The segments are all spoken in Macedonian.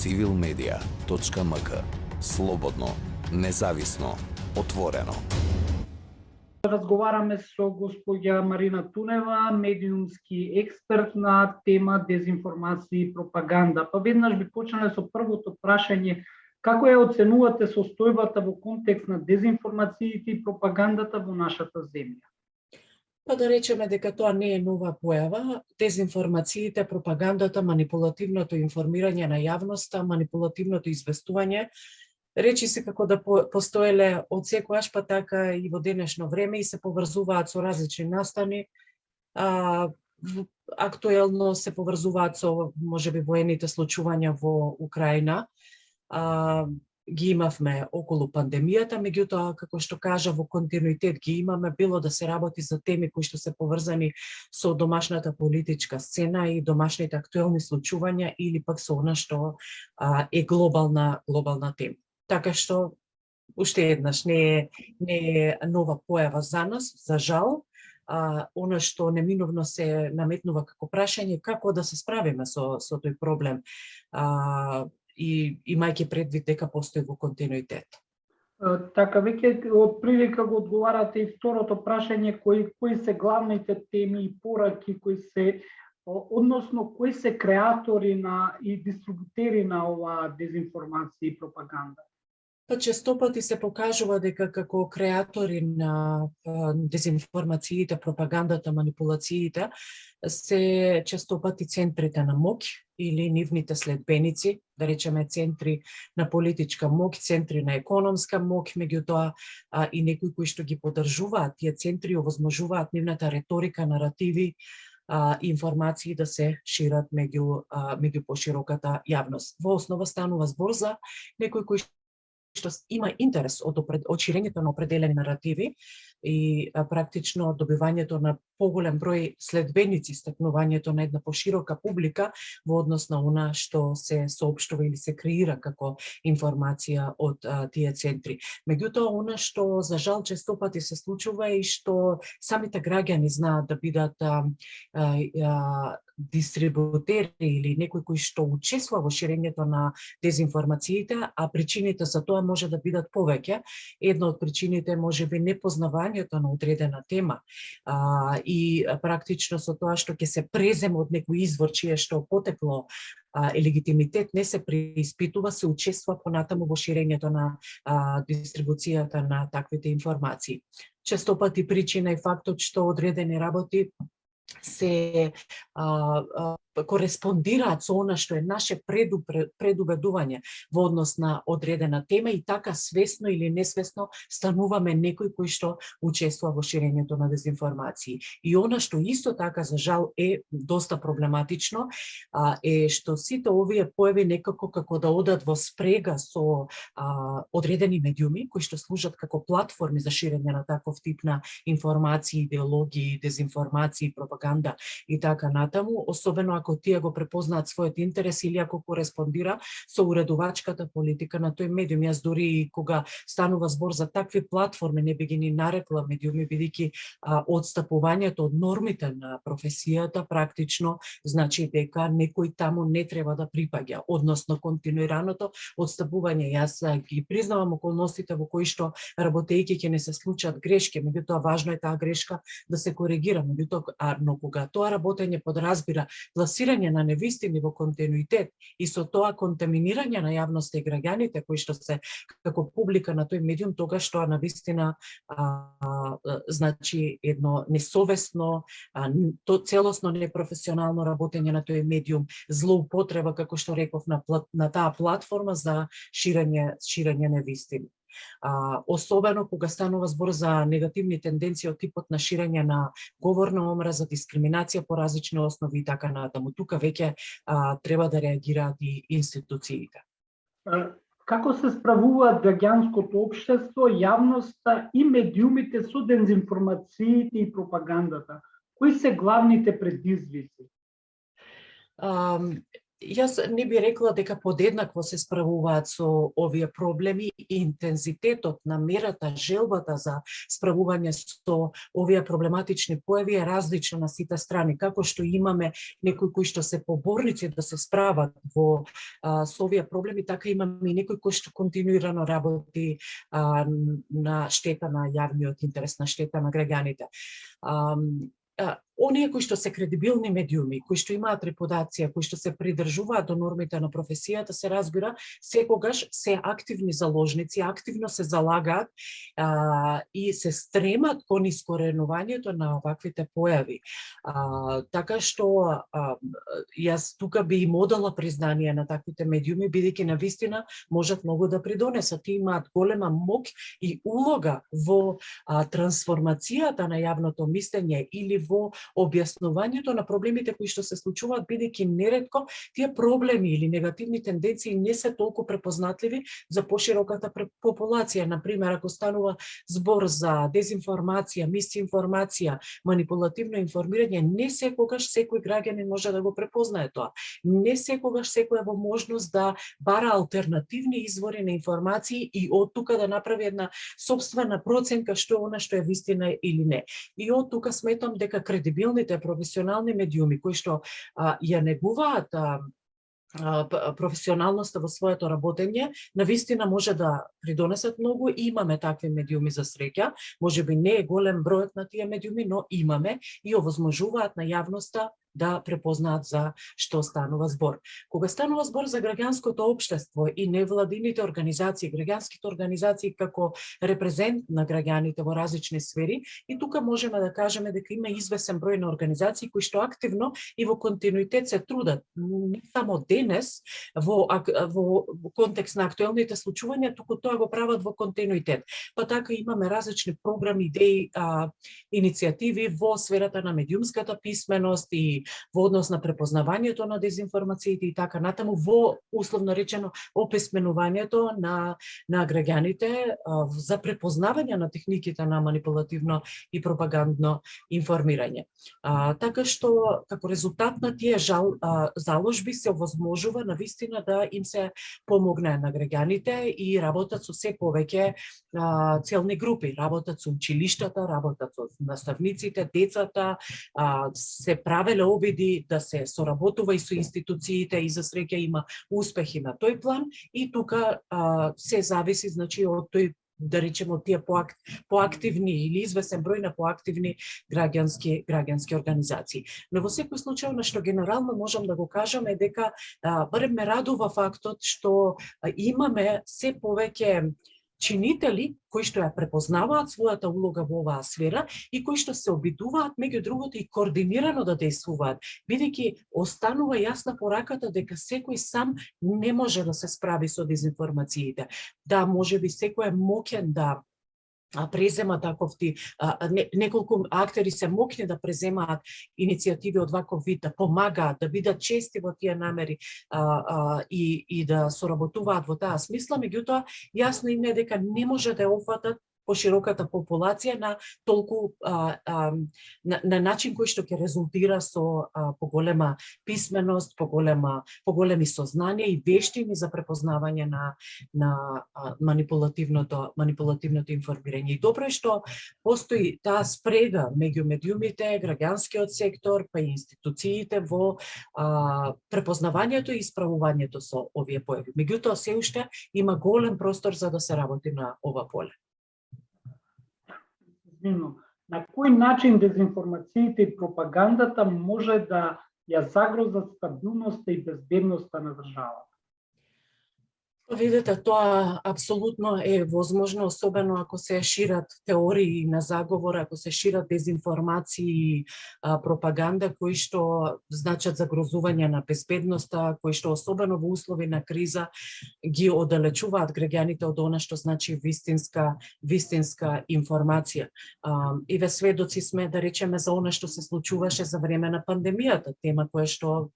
civilmedia.mk. Слободно, независно, отворено. Разговараме со госпоѓа Марина Тунева, медиумски експерт на тема дезинформација и пропаганда. Па веднаш би почнале со првото прашање: како ја оценувате состојбата во контекст на дезинформациите и пропагандата во нашата земја? Па да речеме дека тоа не е нова појава. Дезинформациите, пропагандата, манипулативното информирање на јавноста, манипулативното известување, речи се како да постоеле од секојаш, па така и во денешно време, и се поврзуваат со различни настани. Актуелно се поврзуваат со можеби воените случувања во Украина. Ги имавме околу пандемијата, меѓутоа, како што кажа, во континуитет ги имаме, било да се работи за теми кои што се поврзани со домашната политичка сцена и домашните актуелни случувања, или пак со она што е глобална тема. Така што, уште еднаш, не е нова појава за нас, за жал. Она што неминовно се наметнува како прашање, како да се справиме со тој проблем, и имајќи предвид дека постои во континуитет. Така, веќе од прилика го одговарате и второто прашање, кои се главните теми и пораки односно кои се креатори и дистрибутери на оваа дезинформација и пропаганда? Па честопати се покажува дека како креатори на дезинформациите, пропагандата, манипулациите се честопати центрите на моќ или нивните следбеници, да речеме центри на политичка моќ, центри на економска моќ, меѓутоа и некои кои што ги поддржуваат тие центри овозможуваат нивната реторика, наративи, информации да се шират меѓу пошироката јавност. Во основа станува збор за некои кои што има интерес од ширењето на определени наративи и практично добивањето на поголем број следбеници, стекнувањето на една поширока публика во однос на она што се соопштува или се креира како информација од тие центри. Меѓутоа, она што за жал честопати се случува и што самите граѓани знаат да бидат дистрибутери или некои кои што учествува во ширењето на дезинформациите, а причините за тоа може да бидат повеќе. Една од причините може би непознавањето на одредена тема и практично со тоа што ќе се преземе од некој извор чие што потекло легитимитет не се преиспитува, се учествува понатаму во ширењето на дистрибуцијата на таквите информации. Честопати причина е фактот што одредени работи се кореспондираат со она што е наше предубедување во однос на одредена тема и така свесно или несвесно стануваме некои кои што учествува во ширењето на дезинформации. И она што исто така за жал е доста проблематично е што сите овие појави некако како да одат во спрега со одредени медиуми кои што служат како платформи за ширење на таков тип на информации, идеологии, дезинформации, пропаганда и така натаму, особено ако тие го препознаат својот интерес или ако кореспондира со уредувачката политика на тој медиум. Јас дури и кога станува збор за такви платформи не би ги ни нарекла медиуми, бидејќи одстапувањето од нормите на професијата практично значи дека некој таму не треба да припаѓа, односно континуираното одстапување. Јас ги признавам околностите во кои што работејќи ќе не се случат грешки, меѓутоа важно е таа грешка да се коригира, меѓутоа но кога тоа работење подразбира пласирање на невистини во континуитет и со тоа контаминирање на јавноста и граѓаните кои што се како публика на тој медиум, тогаш тоа навистина значи едно несовесно, целосно непрофесионално работење на тој медиум, злоупотреба, како што реков, на таа платформа за ширење невистини. Особено кога станува збор за негативни тенденции од типот на ширење на говорна омраза, дискриминација по различни основи и така натаму. Тука веќе треба да реагираат и институциите. Како се справуваат граѓанското општество, јавноста и медиумите со дезинформациите и пропагандата? Кои се главните предизвици? Јас не би рекла дека подеднакво се справуваат со овие проблеми и интензитетот на мерата, желбата за справување со овие проблематични појави е различна на сите страни. Како што имаме некои кои што се поборници да се справат со овие проблеми, така имаме и некои кои што континуирано работи на штета на јавниот интерес, на штета на граѓаните. Оние кои што се кредибилни медиуми, кои што имаат репутација, кои што се придржуваат до нормите на професијата, се разбира, секогаш се активни заложници, активно се залагаат и се стремат кон искоренувањето на оваквите појави. Така што јас тука би им одала признание на таквите медиуми, бидејќи навистина можат многу да придонесат. Тие имаат голема моќ и улога во трансформацијата на јавното мислење или во објаснувањето на проблемите кои што се случуваат, бидејќи неретко тие проблеми или негативни тенденции не се толку препознатливи за пошироката популација. Например, ако станува збор за дезинформација, мисинформација, манипулативно информирање, не секогаш секој граѓанин може да го препознае тоа. Не секогаш секој е во можност да бара алтернативни извори на информации и од тука да направи една сопствена проценка што е она што е вистина или не. И од тука сметам дека кредибилните професионални медиуми кои што ја негуваат професионалноста во своето работење, навистина може да придонесат многу и имаме такви медиуми за среќа. Можеби не е голем бројот на тие медиуми, но имаме и овозможуваат на јавноста да препознаат за што станува збор. Кога станува збор за граѓанското општество и невладините организации, граѓанските организации како репрезент на граѓаните во различни сфери, и тука можеме да кажеме дека има извесен број на организации кои што активно и во континуитет се трудат, не само денес во контекст на актуелните случувања, туку тоа го прават во континуитет. Па така имаме различни програми, идеи, иницијативи во сферата на медиумската писменост и во однос на препознавањето на дезинформациите и така натаму, во условно речено описменувањето на граѓаните за препознавање на техниките на манипулативно и пропагандно информирање. Така што како резултат на тие заложби се овозможува навистина да им се помогне на граѓаните и работат со се повеќе целни групи, работат со училиштата, работат со наставниците, децата, се правеле обиди да се соработува и со институциите и за среќа има успехи на тој план и тука се зависи значи од тој да речеме тие поактивни или извесен број на поактивни граѓански организации. Но во секој случај на што генерално можам да го кажам е дека барем ме радува фактот што имаме се повеќе чинители кои што ја препознаваат својата улога во оваа сфера и кои што се обидуваат меѓу другото и координирано да действуваат, бидејќи останува јасна пораката дека секој сам не може да се справи со дезинформациите. Да, можеби секој е моќен да презема таковти, неколку актери се моќни да преземаат иницијативи од ваков вид, да помагаат, да бидат чести во тие намери и да соработуваат во таа смисла, меѓутоа јасно им е дека не може да ја опфатат пошироката популација на толку на начин кој што ќе резултира со поголема писменост, поголеми сознанија и вештини за препознавање на манипулативното информирање. И добро е што постои таа спрега меѓу медиумите, граѓанскиот сектор, па и институциите во препознавањето и исправувањето со овие појави. Меѓутоа се уште има голем простор за да се работи на ова поле. На кој начин дезинформациите и пропагандата може да ја загрозат стабилноста и безбедноста на државата? Видете, тоа апсолутно е возможно, особено ако се шират теории на заговор, ако се шират дезинформации и пропаганда кои што значат загрозување на безбедноста, кои што особено во услови на криза ги оддалечуваат граѓаните од она што значи вистинска информација. И ве сведоци сме, да речеме, за она што се случуваше за време на пандемијата, тема која што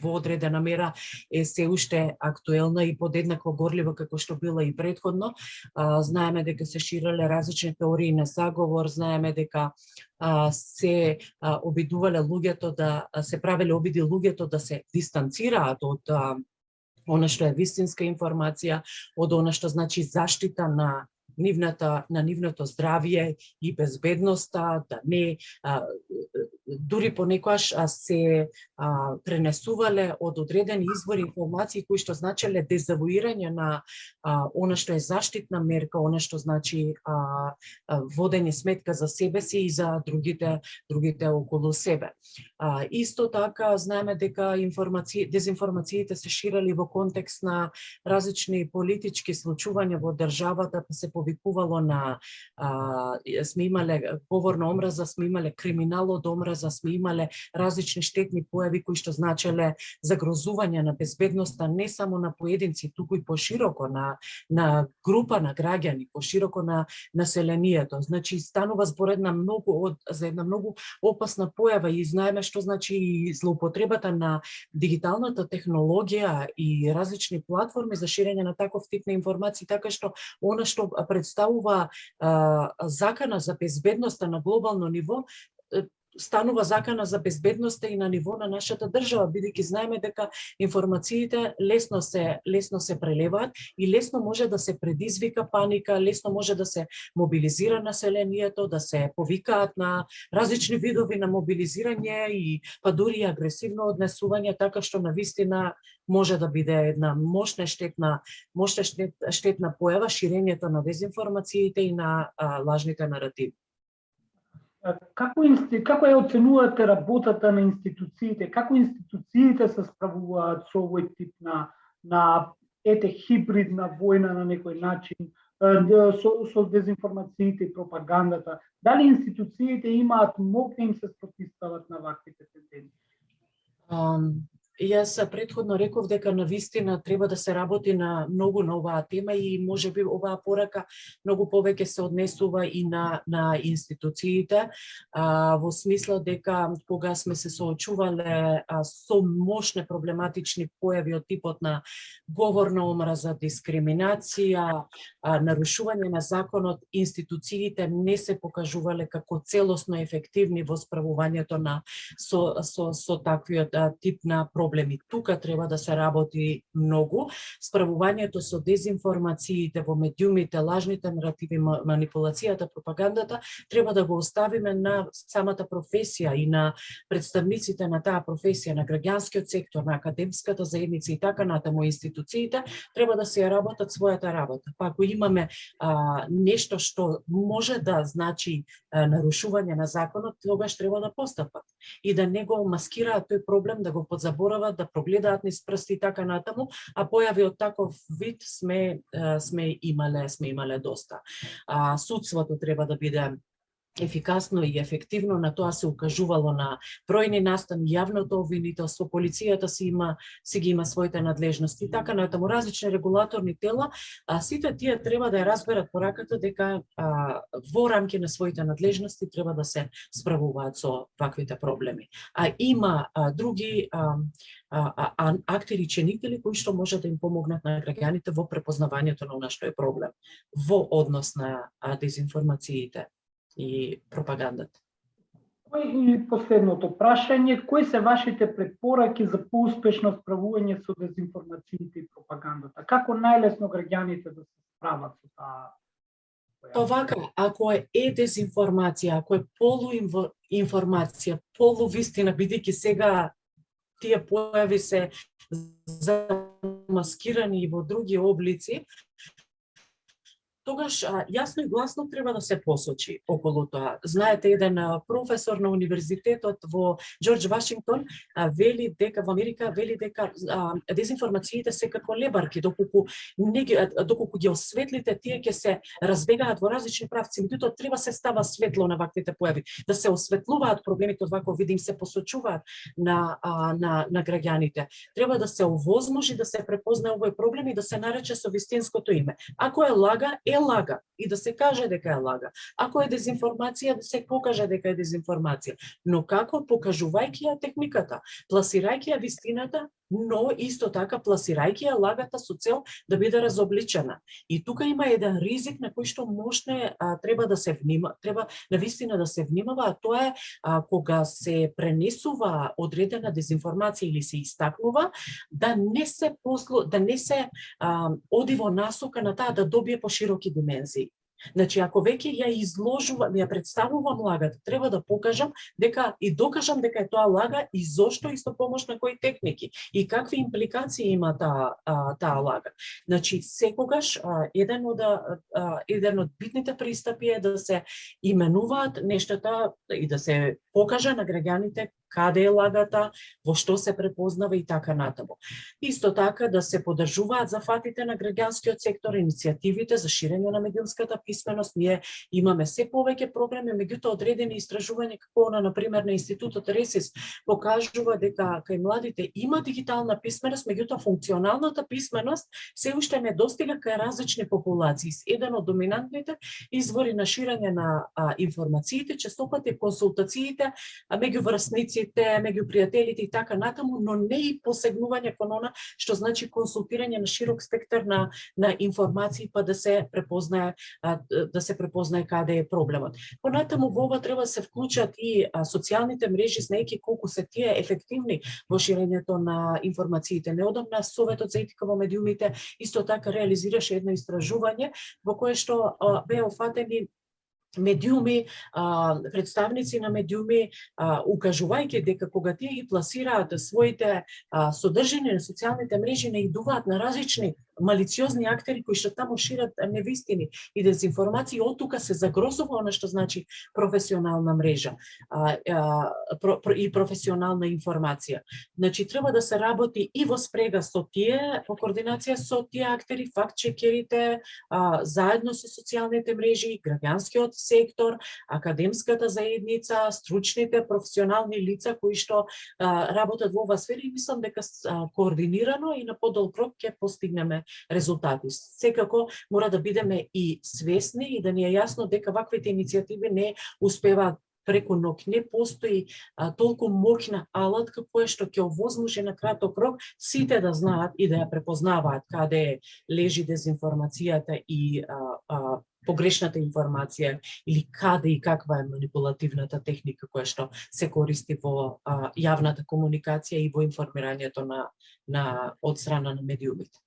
во одредена мера е се уште актуелна и подеднакво горлива како што била и претходно. Знаеме дека се ширеле различни теории на заговор, знаеме дека се обидувале луѓето да се правеле обиди луѓето да се дистанцираат од она што е вистинска информација, од она што значи заштита на нивното здравје и безбедноста, да не дури понекогаш се пренесувале од одредени извори информации кои што значеле дезавуирање на она што е заштитна мерка, она што значи водење сметка за себе си и за другите околу себе. Исто така знаеме дека дезинформациите се ширали во контекст на различни политички случувања во државата, па се повикувало на сме имале говор на омраза, сме имале криминал од омраза, сме имале различни штетни појави кои што значеле загрозување на безбедноста не само на поединци, туку и пошироко на група на граѓани, пошироко на населението. Значи станува збор за една многу опасна појава и знаеме што значи злоупотребата на дигиталната технологија и различни платформи за ширење на таков тип на информации, така што она што представува закана за безбедноста на глобално ниво, станува закана за безбедноста и на ниво на нашата држава, бидејќи знаеме дека информациите лесно се прелеваат и лесно може да се предизвика паника, лесно може да се мобилизира населението, да се повикаат на различни видови на мобилизирање и па дури агресивно однесување, така што навистина може да биде една мощна штетна појава ширењето на дезинформациите и на лажните наративи. Како ја оценувате работата на институциите? Како институциите се справуваат со овој тип на хибридна војна на некој начин, со дезинформациите и пропагандата? Дали институциите имаат мок да им се спротивстават на ваквите тенденции? Јас претходно реков дека навистина треба да се работи на многу на оваа тема и можеби оваа порака многу повеќе се однесува и на институциите, во смисла дека кога сме се соочувале со мощни проблематични појави од типот на говор на омраза, дискриминација, нарушување на законот, институциите не се покажувале како целосно ефективни во справувањето со таквиот тип на проблеми. Тука треба да се работи многу. Справувањето со дезинформациите во медиумите, лажните наративи, манипулацијата, пропагандата, треба да го оставиме на самата професија и на представниците на таа професија, на граѓанскиот сектор, на академската заедница и така натаму. Институциите треба да се работат својата работа. Па ако имаме нешто што може да значи нарушување на законот, тогаш треба да постапат и да не го маскираат тој проблем, да го подзаборават, да прогледаат низ прсти и така натаму, а појави од таков вид сме имале доста. Судството треба да биде ефикасно и ефективно, на тоа се укажувало на бројни настани, јавното обвинителство, полицијата си ги има своите надлежности и така натаму, различни регулаторни тела, сите тие треба да ја разберат пораката дека во рамки на своите надлежности треба да се справуваат со ваквите проблеми. Има други актери ченители кои што може да им помогнат на граѓаните во препознавањето на она што е проблем во однос на дезинформациите и пропагандата. И последното прашање, кои се вашите препораки за поуспешно справување со дезинформациите и пропагандата? Како најлесно граѓаните да се справат со таа? Овака, ако е дезинформација, ако е полуинформација, полувистина, бидејќи сега тие појави се замаскирани и во други облици, тогаш јасно и гласно треба да се посочи околу тоа. Знаете, еден професор на универзитетот во Џорџ Вашингтон вели дека во Америка дезинформациите се како лебарки, доколку ги осветлите, тие ќе се разбегаат во различни правци. Меѓутоа треба се става светло на ваквите појави, да се осветлуваат проблемите од ваков вид, им се посочуваат на граѓаните. Треба да се овозможи да се препознае овој проблем и да се нарече со вистинското име. Ако е лага, е лага и да се каже дека е лага. Ако е дезинформација, да се покаже дека е дезинформација. Но како? Покажувајќи ја техниката, пласирајќи ја вистината, но исто така пласирајќи ја лагата со цел да биде разобличена. И тука има еден ризик на кој што можне треба да се треба навистина да се внимава, а тоа е кога се пренесува одредена дезинформација или се истакнува, да не се оди во насока на таа да добие пошироки димензии. Значи, ако веќе ја изложувам, ја представувам лагата, треба да покажам дека и докажам дека е тоа лага и зошто и со помош на кои техники и какви импликации има таа лага. Значи, секогаш еден од битните пристапи е да се именуваат нештата и да се покаже на граѓаните каде е лагата, во што се препознава и така натаму. Исто така да се поддржуваат зафатите на граѓанскиот сектор, иницијативите за ширење на медиумската писменост. Ние имаме се повеќе програми, меѓутоа одредени истражувања како на пример на институтот Ресис покажува дека кај младите има дигитална писменост, меѓутоа функционалната писменост се уште не достига кај различни популации. Еден од доминантните извори на ширење на информациите честопати консултациите меѓу врсници, меѓу пријателите и така натаму, но не и посегнување кон она што значи консултирање на широк спектар на информации па да се препознае каде е проблемот. Понатаму во ова треба да се вклучат и социјалните мрежи, знаејќи колку се тие ефективни во ширењето на информациите. Неодамна Советот за етика во медиумите исто така реализираше едно истражување во кое што беа офатени медиуми, представници на медиуми, укажувајќи дека кога тие ги пласираат своите содржини на социјалните мрежи, не идуваат на различни малициозни актери кои што таму шират невистини и дезинформации, од тука се загрозува она што значи професионална мрежа и професионална информација. Значи треба да се работи и во спрега со тие, во координација со тие актери, факт-чекерите, заедно со социјалните мрежи, граѓанскиот сектор, академската заедница, стручните професионални лица кои што работат во оваа сфера, и мислам дека координирано и на подолг рок ќе постигнеме резултати. Секако мора да бидеме и свесни и да ни е јасно дека ваквите иницијативи не успеваат преку ноќ. Не постои толку моќна алатка која што ќе овозможи на краток рок сите да знаат и да ја препознаваат каде лежи дезинформацијата и погрешната информација или каде и каква е манипулативната техника која што се користи во јавната комуникација и во информирањето од страна на медиумите.